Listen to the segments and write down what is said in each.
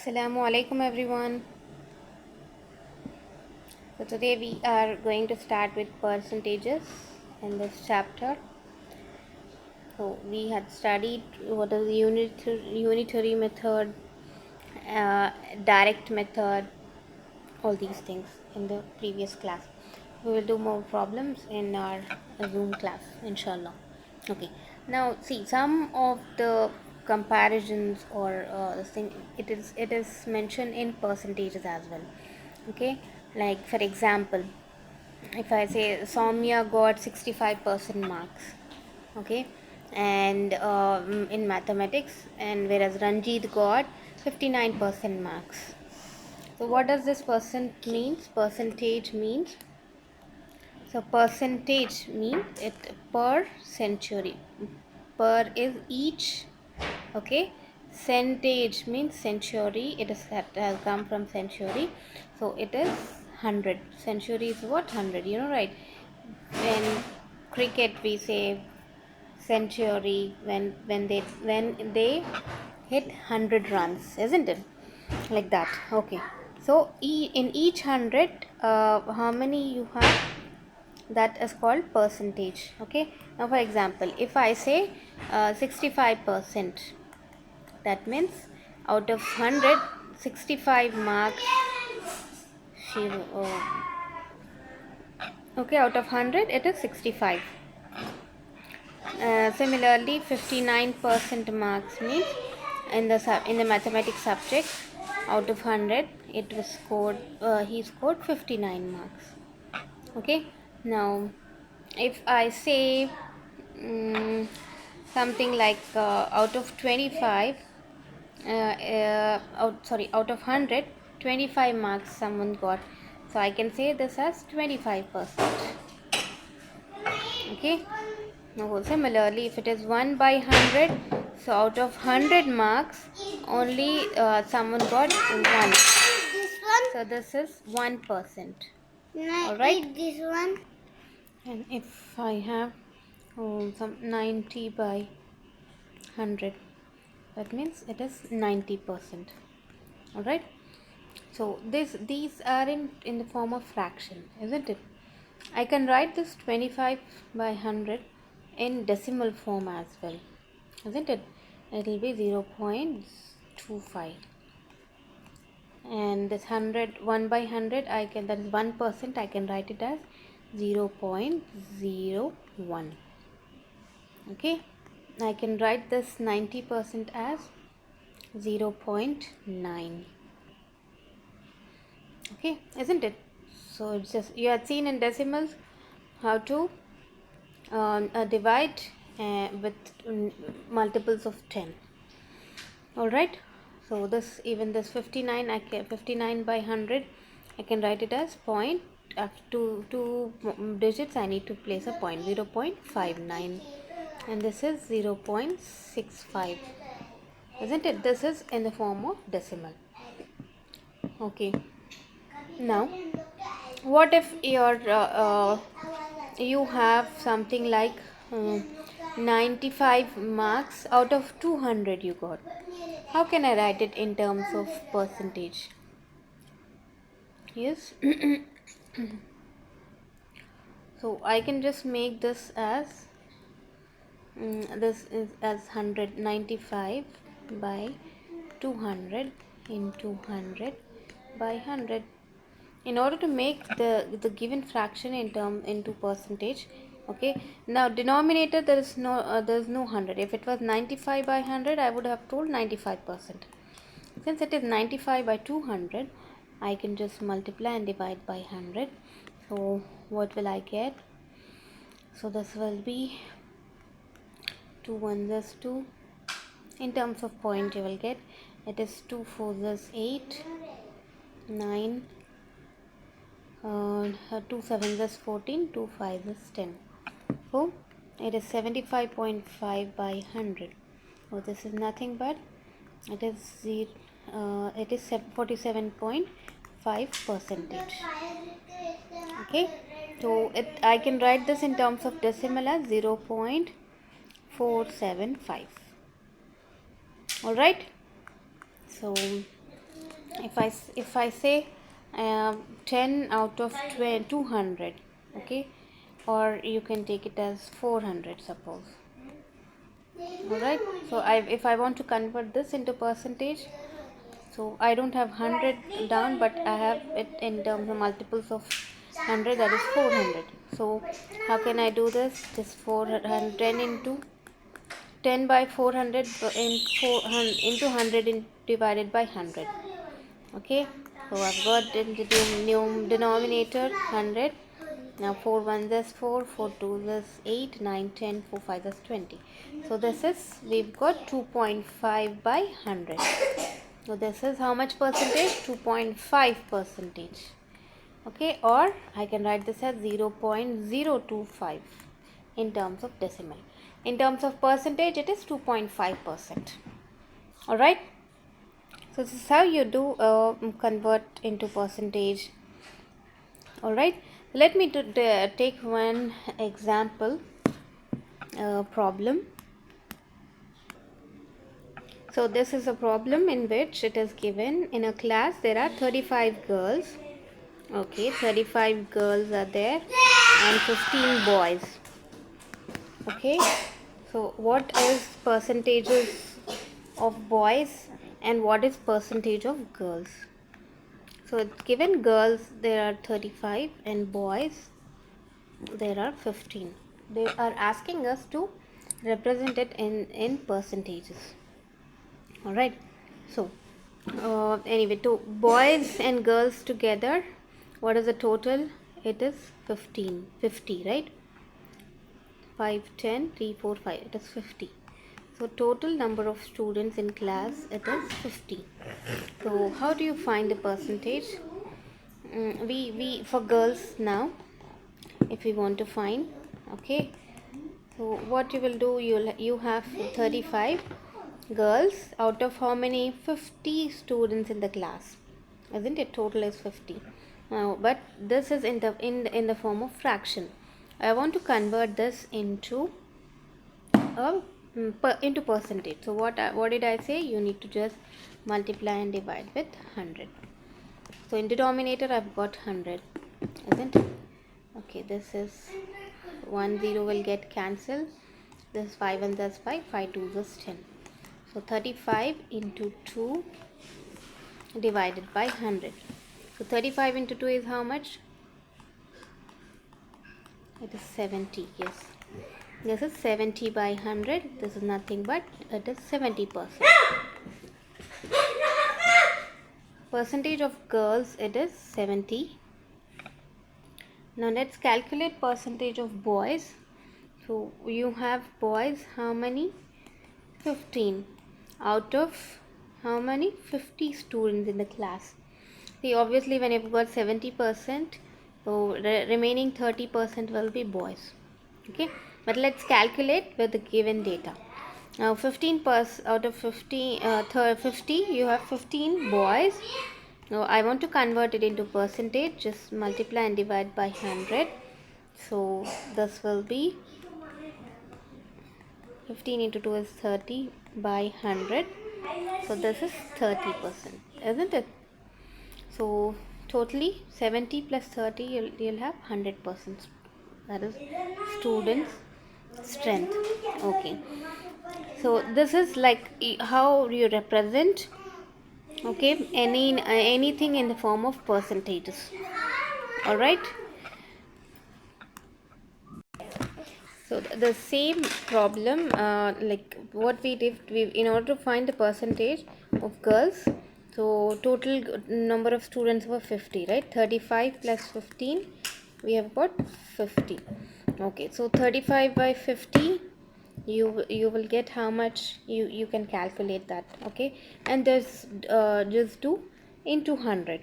Assalamu alaikum everyone. So today we are going to start with percentages in this chapter. So we had studied what is unitary method, direct method, all these things in the previous class. We will do more problems in our Zoom class, inshallah. Okay. Now see some of the comparisons or this thing. It is mentioned in percentages as well. Okay. Like for example, if I say Soumya got 65% marks, okay, and in mathematics, and whereas Ranjit got 59% marks. So what does this percent means? Percentage means, so percentage means it per century. Per is each, okay. Centage means century. It is that has come from century, so it is 100. Century is what? 100. You know, right? In cricket we say century when they hit 100 runs, isn't it? Like that. Okay. So in each 100, how many you have? That is called percentage. Okay. Now for example, if I say 65%, that means out of 100, 65 marks she okay, out of 100 it is 65. Similarly, 59% marks means in the mathematics subject, out of 100 it was scored, he scored 59 marks. Okay. Now if I say something like out of 25, out of 100, 25 marks someone got, so I can say this as 25%. Okay. Now similarly, if it is 1 by 100, so out of 100 marks only someone got 1, This one? so this is 1%. All Alright. eat this one. And if I have some 90 by 100, that means it is 90%. Alright. So these are in the form of fraction, isn't it? I can write this 25 by 100 in decimal form as well, isn't it? It will be 0.25, and this 1 by 100, I can, that is 1%, I can write it as 0.01. Okay. I can write this 90% as 0.9. Okay, isn't it? So it's just, you have seen in decimals how to divide with multiples of 10. All right. So this, even this 59, I can 59 by 100, I can write it as point. After two digits, I need to place a point, 0.59, and this is 0.65, isn't it? This is in the form of decimal. Okay. Now, what if you have something like 95 marks out of 200 you got? How can I write it in terms of percentage? Yes. So I can just make this as this is as 195 by 200 into 100 by 100. In order to make the given fraction into percentage, okay. Now denominator, there is no 100. If it was 95 by 100, I would have told 95%. Since it is 95 by 200, I can just multiply and divide by 100. So what will I get? So this will be 2 1s is 2. In terms of point, you will get, it is 2 4s is 8, 9, 2 7s is 14, 2 5s is 10. So it is 75.5 by 100. So this is nothing but it is 47.5 percentage. Okay. So I can write this in terms of decimal as 0.475. All right. So if I say 10 out of 200, okay, or you can take it as 400, suppose. Alright, so if I want to convert this into percentage, so I don't have 100 down, but I have it in terms of multiples of 100, that is 400. So how can I do this? Just 410 into 10 by 400 into 100 divided by 100. Okay, so I've got in the denominator 100. Now 4 1 is 4, 4 2 is 8, 9 10, 4 5 is 20. So this is, we've got 2.5 by 100. So this is how much percentage? 2.5 percentage. Okay, or I can write this as 0.025 in terms of decimal. In terms of percentage, it is 2.5%. Alright, so this is how you do convert into percentage. Alright, let me take one example problem. So this is a problem in which it is given in a class there are 35 girls. Okay, 35 girls are there and 15 boys. Okay, so what is percentages of boys and what is percentage of girls? So it's given girls there are 35 and boys there are 15. They are asking us to represent it in percentages. Alright, so anyway, to boys and girls together, what is the total? It is 50, right? 5 10 3 4 5, it is 50. So total number of students in class, it is 50. So how do you find the percentage? We for girls now, if we want to find, okay, so what you will do, you have 35 girls out of how many? 50 students in the class, isn't it? Total is 50. Now but this is in the form of fraction. I want to convert this into into percentage. So what did I say? You need to just multiply and divide with 100. So in denominator I've got 100, isn't it? Okay, this is 1 0 will get cancelled. This 5 and this 5, 5 2 is 10. So 35 into 2 divided by 100. So 35 into 2 is how much? It is 70, yes. This is 70 by 100. This is nothing but it is 70%. Percentage of girls, it is 70. Now let's calculate percentage of boys. So you have boys how many? 15 out of how many? 50 students in the class. See, obviously when you've got 70%, so remaining 30% will be boys. Okay, but let's calculate with the given data. Now 15% out of 50, 50 you have 15 boys. Now I want to convert it into percentage. Just multiply and divide by 100. So this will be 15 into 2 is 30 by 100. So this is 30%, isn't it? So totally 70 plus 30, you'll have 100%. That is students strength. Okay, so this is like how you represent, okay, anything in the form of percentages. All right, so the same problem, like what we did, in order to find the percentage of girls, so total number of students were 50, right? 35 plus 15, we have got 50. Okay, so 35 by 50, you will get how much? You can calculate that. Okay, and there's just do into 100.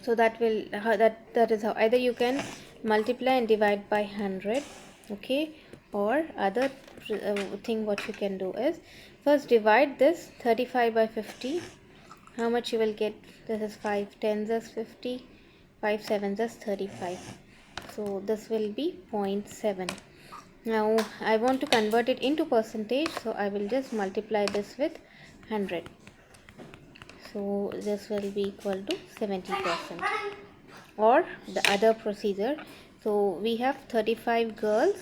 So that will that is how either you can multiply and divide by 100. Okay, or other thing what you can do is first divide this 35 by 50. How much you will get? This is 5 10s is 50, 5 7s is 35. So this will be 0.7. Now I want to convert it into percentage, so I will just multiply this with 100. So this will be equal to 70%. Or the other procedure, so we have 35 girls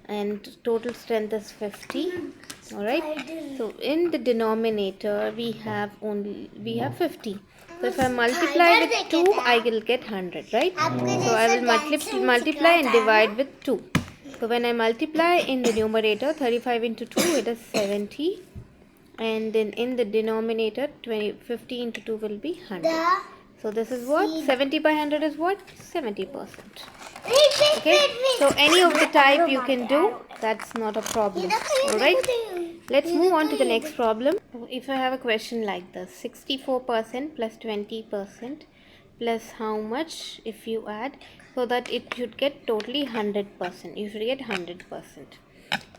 and total strength is 50. All right, so in the denominator we have 50. So if I multiply with 2 I will get 100, right? So I will multiply and divide with 2. So when I multiply in the numerator 35 into 2, it is 70, and then in the denominator 50 into 2 will be 100. So this is what 70 by 100 is what 70%. Okay, so any of the type you can do, that's not a problem. All right, let's move on to the next problem. If I have a question like this, 64% plus 20% plus how much if you add, so that it should get totally 100%, you should get 100%.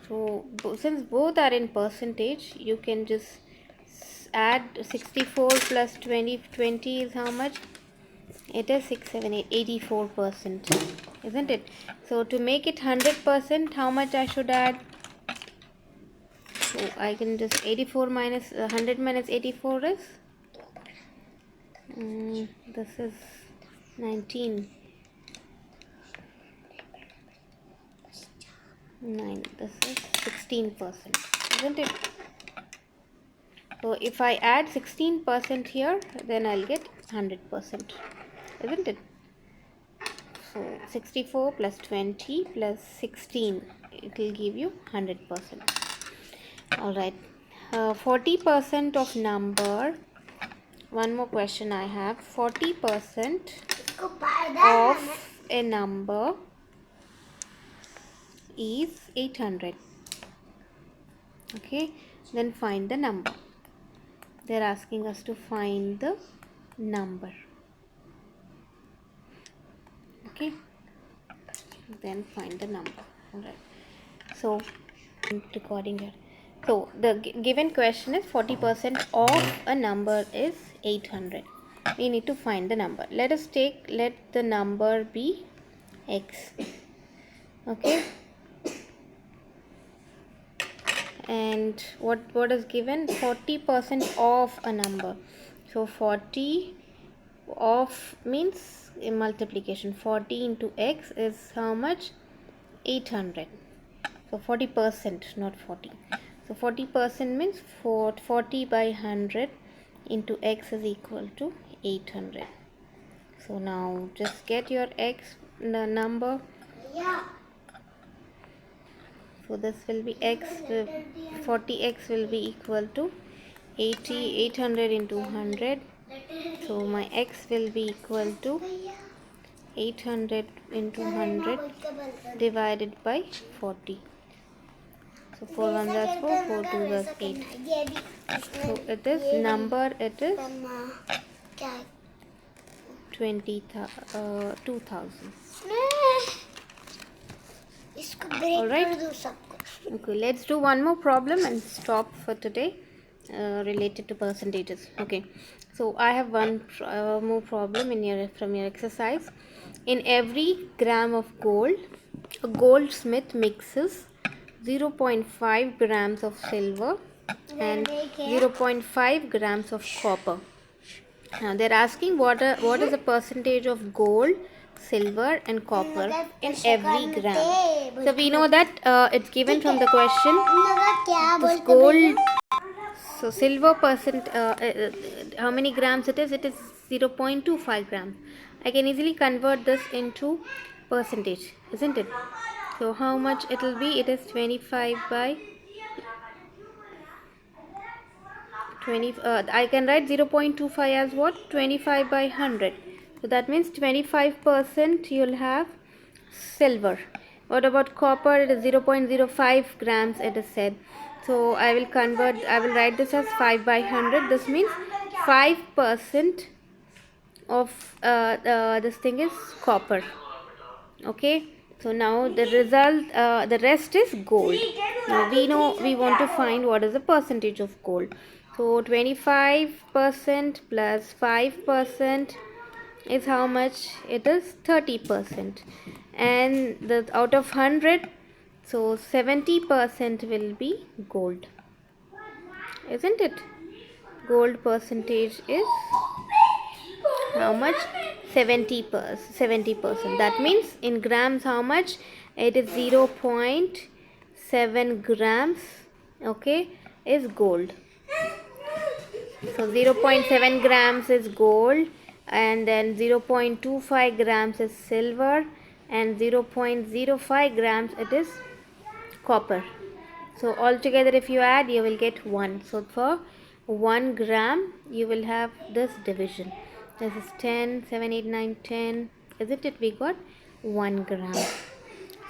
So since both are in percentage, you can just add 64 plus 20 is how much? It is 6, 7, 8, 84%, isn't it? So to make it 100%, how much I should add? So I can just 84 minus 100 minus 84 is this is 19. 9. This is 16%, isn't it? So if I add 16% here, then I'll get 100%, isn't it? So 64 plus 20 plus 16, it will give you 100%. All right, 40% of number. One more question I have. 40% of a number is 800. Okay, then find the number. They're asking us to find the number. Okay, then find the number. All right, so recording here. So the given question is 40% of a number is 800. We need to find the number. Let the number be x. Okay, and what is given? 40% of a number. So 40 of means a multiplication. 40 into x is how much? 800. So 40%, not 40. So 40% means 40 by 100 into x is equal to 800. So now just get your x number. Yeah. So this will be x, 40x will be equal to 800 into 100. So my x will be equal to 800 into 100 divided by 40. So 4 1 is 4, 4 2 is 8. So it is number, it is 2000. Alright. Okay, let's do one more problem and stop for today related to percentages. Okay, so I have one more problem in from your exercise. In every gram of gold, a goldsmith mixes 0.5 grams of silver and 0.5 grams of copper. Now they're asking what is the percentage of gold, silver and copper in every gram. So we know that it's given from the question. This gold, so silver percent, how many grams it is? It is 0.25 grams. I can easily convert this into percentage, isn't it? So how much it will be? It is 25 by 20. I can write 0.25 as what? 25 by 100. So that means 25% you'll have silver. What about copper? It is 0.05 grams, it is said. So I will write this as 5 by 100. This means 5% of this thing is copper. Okay, so now the result, the rest is gold. Now we know we want to find what is the percentage of gold. So 25% plus 5% is how much? It is 30%. And the out of 100, so 70% will be gold, isn't it? gold percentage is how much? 70%. That means in grams how much? It is 0.7 grams, okay, is gold. So 0.7 grams is gold, and then 0.25 grams is silver, and 0.05 grams it is copper. So altogether if you add, you will get 1. So for 1 gram you will have this division. This is 10, 7, 8, 9, 10, isn't it? We got 1 gram.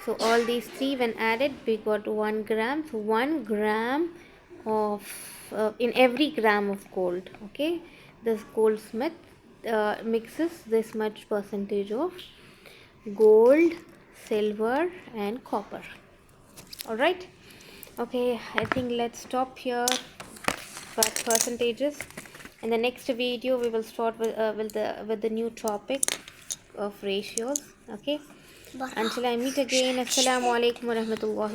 So all these three when added, we got 1 gram. So 1 gram of in every gram of gold, okay, this goldsmith mixes this much percentage of gold, silver and copper. All right, okay, I think let's stop here for percentages. In the next video we will start with the new topic of ratios. Okay, until I meet again, assalamu alaikum wa rahmatullahi